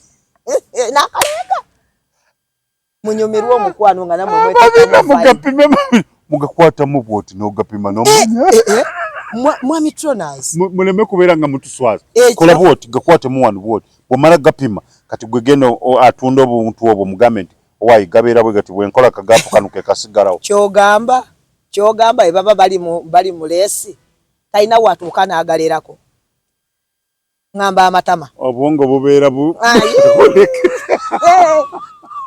n'akaleega munyumirwa omukwano nga namwe mugapime mugakwatamu bwoti n'ogapima n'omanya mwami Tronaz muleme kubeera nga mutuswaza kola bwoti gakwatemu wano bwoti bwomala gapima kati gwe genda atunda obuntu obwo mu gavumenti owaayi gabeera bwe gati bwenkola kagaapu kano ke kasigalawo kyogamba bwe baba bali mu leesi talina watuuka n'agalerako ngamba amatama obwongo bubeera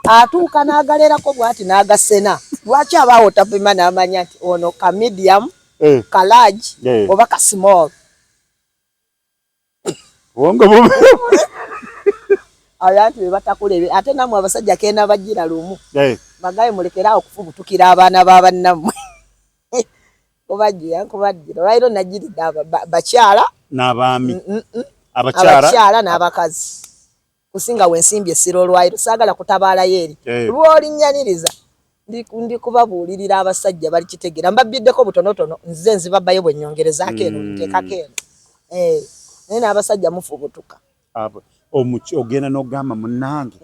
atuuka n'agalerako bwati n'agasena lwaki abaawo tapima n'amanya nti ono ka medium ka large oba ka small obwongo bubeera abantu bebatakule ate namwe abasajja kena bajjira lumu magaye mulekerawo okufubutukira abaana b'abannammwe kubajjira olwairo nagiridde bakyala n'abaami abakyala n'abakazi kusinga wensimbye essiro olwairo saagala kutabaalayo eri lw'olinnyaniriza ndi kubabuulirira abasajja bali kitegeera mbabbiddeko butonotono nze nzibabbayo bwe nnyongerezaako eno nteekako eno naye n'abasajja mufubutuka ogenda n'ogamba munnange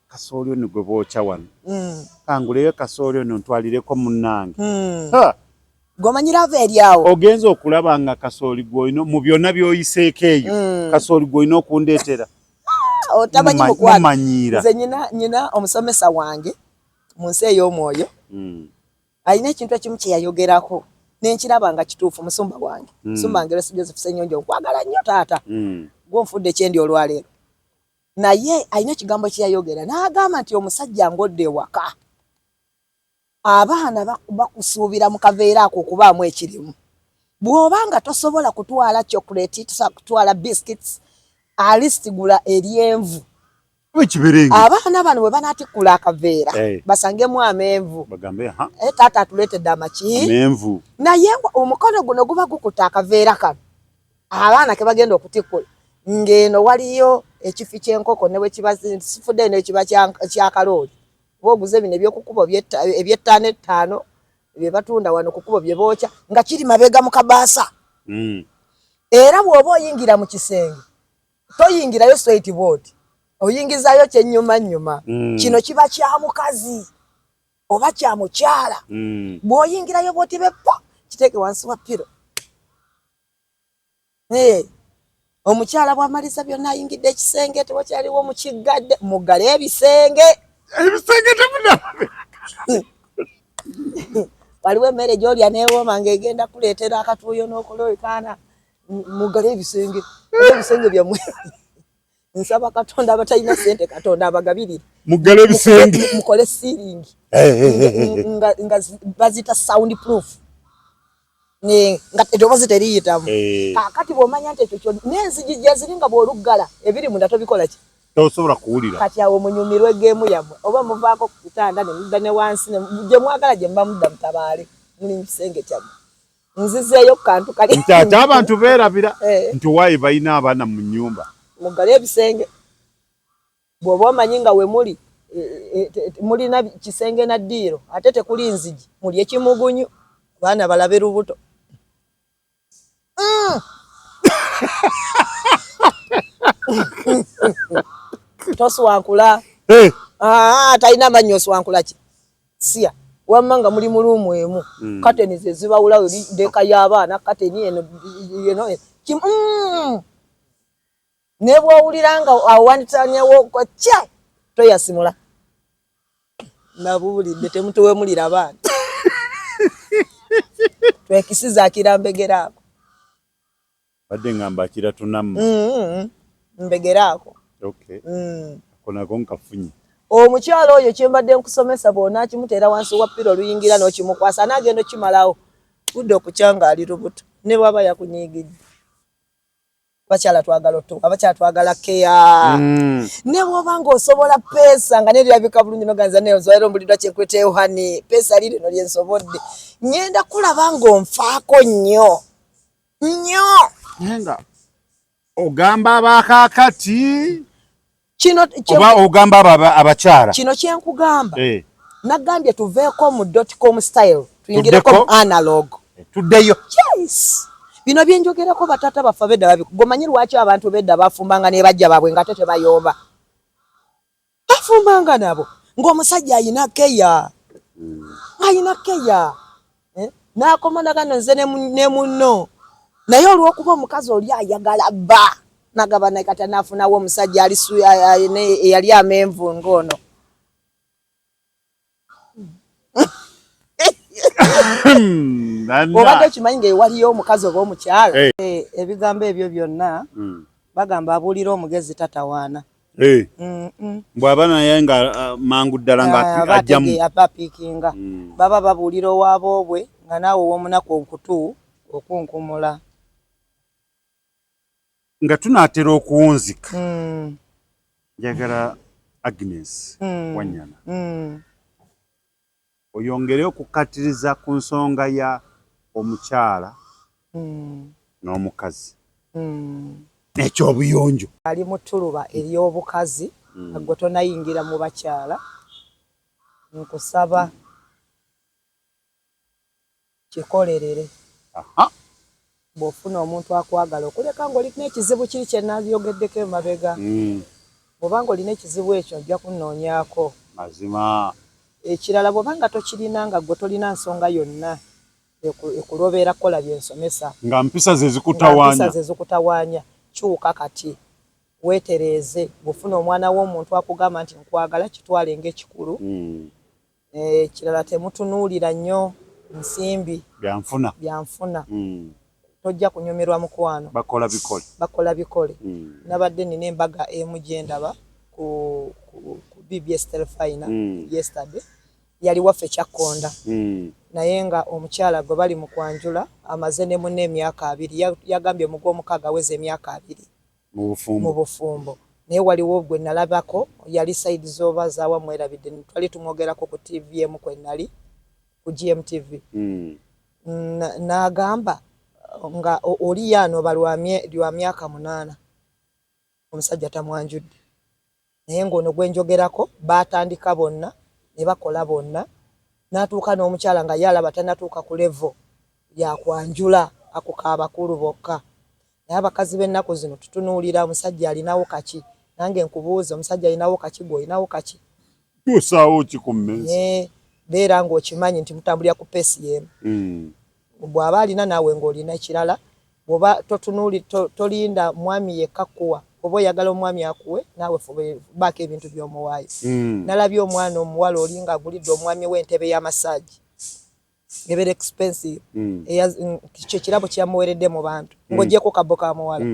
kasooli ono gwe bookya wano kanguleyo kasooli ono ntwalireko munnange gomanyira ava eryawo ogenza okulaba nga kasooli gwolina mu byonna by'oyiseeko eyo kasooli gwolina okundeetera otamanyi mukwano nze nyina omusomesa wange mu nsi ey'omwoyo alina ekintu ekimu kye yayogerako nenkiraba nga kituufu musumba wange musumba wange Lwesi Joseph Ssenyonjo nkwagala nnyo taata gw'onfudde ekyendi olwaleero naye alina ekigambo kye yayogera n'agamba nti omusajja ng'odde ewaka abaana bakusuubira mu kaveera ako okubaamu ekirimu bw'obanga tosobola kutwala chocolate kutwala biscuits alistigula eryenvu abaana bano bwe banaatikula akaveera basangemu amenvu taata atuleetedde amakimenvu naye omukono guno guba gukuta akaveera kano abaana ke bagenda okutikula ng'eno waliyo ekifi ky'enkoko ne bwe kiba sifudde ne kiba kyakalooli oba oguze bino ebyokukuba eby'ettaano ettaano bye batunda wano kukuba bye bookya nga kiri mabega mu kabaasa era bw'oba oyingira mu kisenge toyingirayo straight board oyingizayo kyennyuma kino kiba kya mukazi oba kya mukyala bw'oyingirayo bw'oti bepo kiteeke wansi wa piro omukyala bw'amaliza byonna ayingidde ekisenge tewakyaliwo mukiggadde muggale ebisenge temunaba waliwo emmere gy'olya neewooma ng'egenda kuleetera akatuuyo n'okuloikaana muggale ebisenge byammwe nsaba katonda abatalina ssente katonda abagabirire muggale ebisenge mukole siiringi nga bazita sound proof nga eddoboozi teriyitamu kakati bw'omanya nti ekyo n'enzigi gye ziri nga bw'oluggala ebiri munda tobikola ki tosobola kuwulira kati awo munyumirwe geemu yammwe oba muvaako ku kitanda ne mudda ne wansi gye mwagala gye mba mudda mutabaale muli mu kisenge kyammwe nzizeeyo ku kantu kali nti ate abantu beerabira nti waayi balina abaana mu nnyumba muggale ebisenge bw'oba omanyi nga we muli mulina kisenge na ddiiro ate tekuli nzigi muli ekimugunyu baana balabe lubuto toswankula talina mannyo oswankula ki siya wamma nga muli muluumu emu kateni ze zibawulawo deka y'abaana kateni eno ne bw'owulira nga awanditanyewo kocya toyasimula nabuulidde temutuwemulira abaana twekisiza akirambegera ako badde ngamba akira tunamu mbegera ako konako nkafunye omukyalo oyo kyembadde nkusomesa bw'ona kimuteera wansi wa piro oluyingira n'okimukwasa n'agenda okimalawo budde okukyanga ali lubuto ne bwaba yakunyiigidde abakyala twagala otuwa abakyala twagala keya ne bw'oba ng'osobola peesa nga neerabika bulungi noganza neozoera ombulirwa kyenkweta yohani peesa lirino lyensobodde ngenda kulaba ng'onfaako nnyo nga ogamba abakakati kino oba ogamba abakyala kino kyenkugamba nagambye tuveeko mu .com style tuyingireko mu analog tuddeyo yes bino byenjogerako batata baffe bedda gomanyi lwaki abantu bedda bafumbanga ne bajja babwe nga tete bayomba bafumbanga nabo ng'omusajja ayina keya n'akomanagano nze ne munno naye olw'okuba omukazi oli ayagala bba nagaba naye kati anaafunawo omusajja eyali amenvu ng'ono obadde okimanyi ng'ewaliyo omukazi oba omukyala ebigambo ebyo byonna bagamba abuulira omugezi tatawaana bw'aba naye nga mangu ddala ng'ajjamu abapiikinga baba babuulira owaabobwe nga naawe ow'omunaku onkutu okunkumula nga tunaatera okuwunzika njagala Agnes Wanyana oyongere okukkatiriza ku nsonga ya omukyala n'omukazi n'ekyobuyonjo ali mu ttuluba ery'obukazi agwe tonayingira mu bakyala nkusaba kikolerere bw'ofuna omuntu akwagala okuleka ng'olina ekizibu kiri kye naayogeddeko emabega bw'oba ng'olina ekizibu ekyo ojja kunnoonyaako mazima ekirala bw'oba nga tokirina nga gwe tolina nsonga yonna ekulobeera kukola byensomesa nga mpisa ze zikutawaanya kyuka kati weetereeze bw'ofuna omwana w'omuntu akugamba nti nkwagala kitwale ng'ekikulu ekirala temutunuulira nnyo nsimbi byanfuna tojja kunyumirwa mukwano bakola bikole nabadde nina embaga emu gye ndaba ku BBS Telefina yesterday yali waffe Kyakkonda naye nga omukyala gwe bali mu kwanjula amaze ne munne emyaka 2 yagambye mu gw'omukaaga aweze emyaka 2 mu bufumbo naye waliwo gwe nalabako yali saidi z'oba zaawa mwerabidde twali tumwogerako ku TV emu kwe nali ku GMTV n'agamba nga oli yaano lwa myaka 8 omusajja tamwanjudde naye ng'ono gwenjogerako baatandika bonna ne bakola bonna n'atuuka n'omukyala nga yalaba tanatuuka ku levo yakwanjula akukaabakulu bokka naye abakazi b'ennaku zino tutunuulira omusajja alinawo kaki nange nkubuuza omusajja alinawo kaki gwe olinawo kaki tusaawo ki ku mmezi beera ng'okimanyi nti mutambulira ku peesi y'emu bw'aba alina naawe ng'olina ekirala oba totunuli tolinda mwami yekakuwa oba oyagala omwami akuwe naawe baako ebintu by'omuwaayo nalabye omwana omuwala olinga agulidde omwami w'entebe y'amasaagi ebera expensive kyo kirabo kyamuweredde mu bantu ng'ogyeko kabbo ka muwala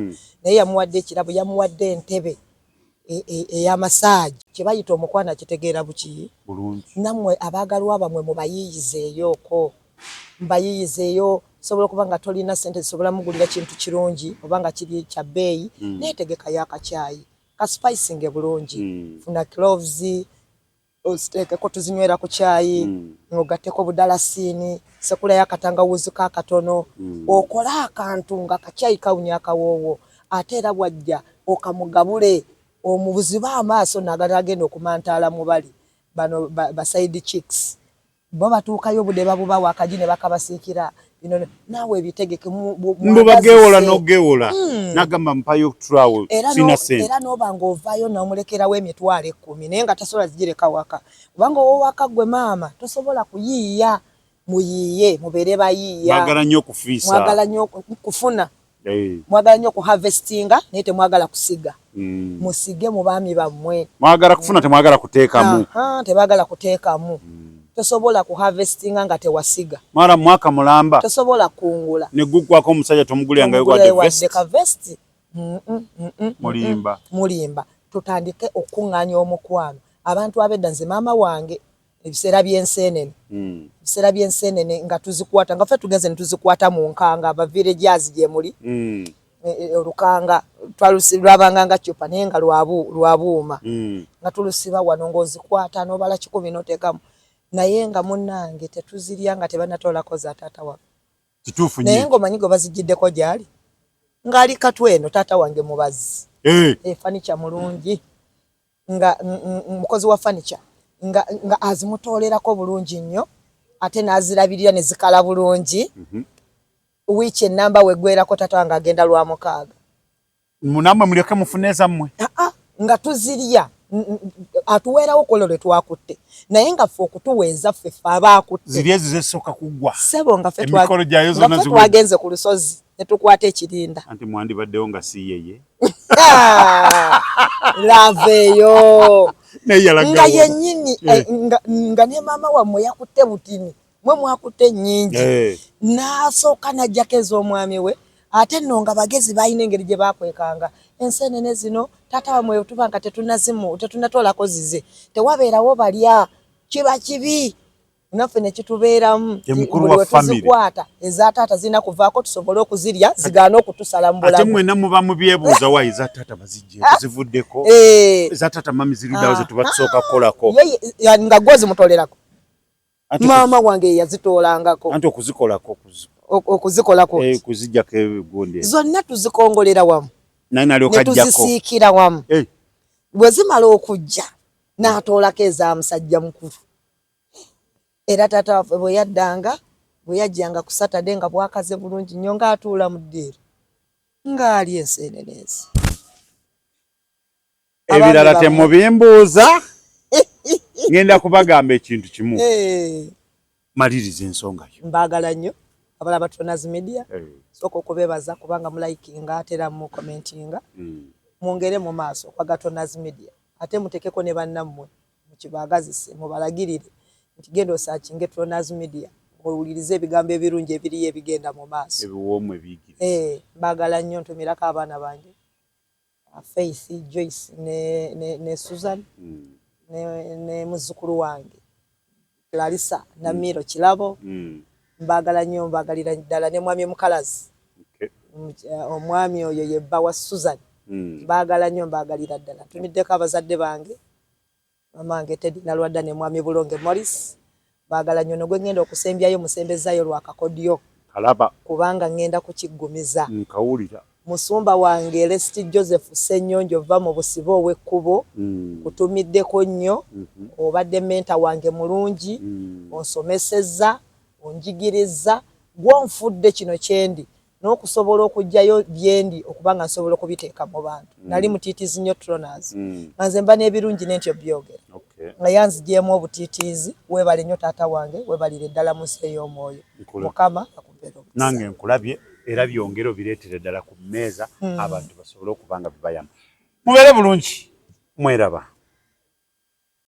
naye yamuwadde ekirabo yamuwadde entebe ey'amasaagi kye bayita omukwana kitegeera buki nammwe abaagalwa bamwe mubayiiyizeeyooko mbayiiyizeeyo sobola okuba nga tolina ssente zisobola mugulira kintu kirungi oba nga kiri kya bbeeyi neetegekayo akacyayi kasipayisinge bulungi funa cloves ositeekeko tuzinywera ku cyayi ogatteko budalasiini sekula y'akatangawuzi kaakatono okola akantu nga kacyayi kawunya akawoowo ate era bwajja okamugabule omubuziba amaaso nagala agenda okumantaala mu bali bano baside chicks bo batuukayo obudde babubawa akaji ne bakabasiikira bino naawe ebitegeke mbubagewola n'ogewola nagamba mpayo travel sina sente era n'oba ng'ovaayo n'omulekerawo emitwalo 10 naye nga tasobola zigireka waka kubanga ow'owaka gwe maama tosobola kuyiiya muyiiye mubeere bayiiya mwagala nnyo okufiisa mwagala nnyo kufuna mwagala nnyo okuharvestinga naye temwagala kusiga musige mu baami bammwe mwagala kufuna temwagala kuteekamu tebaagala kuteekamu tosobola kuharvestinga nga tewasiga mara mwaka mulamba tosobola kungula ne gukwako omusajja tomugulya wadde vest mulimba tutandike okuŋŋaanya omukwano abantu abedda nze maama wange ebiseera by'enseenene nga tuzikwata nga ffe tugeze ne tuzikwata mu nkanga abavillages gye muli olukanga lwabanga nga cupa naye nga lwabuuma nga tulusiba wano ng'ozikwata n'obala 10 n'oteekamu naye nga munnange tetuzirya nga tebanatoolako za taata wange kituufu nnyo naye ng'omanyi gwe bazigiddeko gyali ng'ali katweno taata wange mubazi fanica mulungi nga mukozi wa fanica nga azimutoolerako bulungi nnyo ate n'azirabirira ne zikala bulungi wiiki ennamba weggwerako taata wange agenda lwa 6 munammwe mulyoke mufune zammwe nga tuzirya atuweerawo kolo lwe twakutte naye nga ffe okutuweeza ffe abaakutte ziri ezo zesooka kuggwa sebo nga ffe emikolo gyayo zonna twagenze ku lusozi ne tukwata ekirinda anti mwandibaddewo nga si yeye laveeyo nga yennyini Eh. nga ne maama wammwe yakutte butini mwe mwakutte nnyingi n'asooka n'ajjako ez'omwami we ate nno nga bagezi balina engeri gye bakwekanga enseenene zino taata wamwe tuba nga tetunatoolako zize tewabeerawo balya kiba kibi naffe ne kitubeeramu buli we tuzikwata eza taata zirina kuvaako tusobole okuzirya zigaana okutusala mu bulamu ate mwena muba mubyebuuza wa eza taata bazijje zivuddeko eza taata mami ziruddawo ze tuba tusooka kukolako nga gwe zimutoolerako maama wange yazitoolangako anti okuzikolako okuzikolako kuzijjako ebigunde zonna tuzikongolera wamu ne tuzisiikira wamu bwe zimala okujja n'atoolako eza musajja mukulu era taata waffe bwe yajjanga ku Saturday nga bwakaze bulungi nnyo ng'atuula mu ddeeru ng'ali enseenene ezi ebirala temubimbuuza ngenda kubagamba ekintu kimu maliriza ensonga yo mbaagala nnyo abalaba Tronazi Media sooka okubeebaza kubanga mulayikinga ate era mu commentinga mwongere mu maaso kwaga Tronazi Media ate mutekeko ne bannammwe mukibaagazise mubalagirire nti genda osaakinge Tronazi Media owulirize ebigambo ebirungi ebiriyo ebigenda mu maaso ebiwoomu ebiyigiriza mbaagala nnyo ntumirako abaana bange Faith Joyce ne Susan ne muzzukulu wange Clarissa Namiro Kirabo mbaagala nnyo mbaagalira ddala ne mwami Mukalazi omwami oyo yebba wa Susan mbaagala nnyo mbaagalira ddala tumiddeko abazadde bange mamange Teddy Nalwadda ne mwami Bulonge Morris mbaagala nnyo nogwe ngenda okusembyayo musembezaayo lwakakodyo kalaba kubanga ngenda kukiggumiza nkawulira musumba wange Elesti Joseph Ssenyonjo va mu busibe ow'ekkubo kutumiddeko nnyo obadde menta wange mulungi onsomesezza onjigiriza gwonfudde kino kyendi n'okusobola okujjayo byendi okubanga nsobola okubiteeka mu bantu nali mutiitiizi nnyo Tronazi nga nze mba n'ebirungi n'entyo byogera nga yanzigyemu obutiitiizi weebale nnyo taata wange weebalire ddala mu nsi ey'omwoyo mukama akubeera omukisa nange nkulabye era byongero bireetere ddala ku mmeeza abantu basobole okuba nga bibayamba. Mubeere bulungi, mweraba.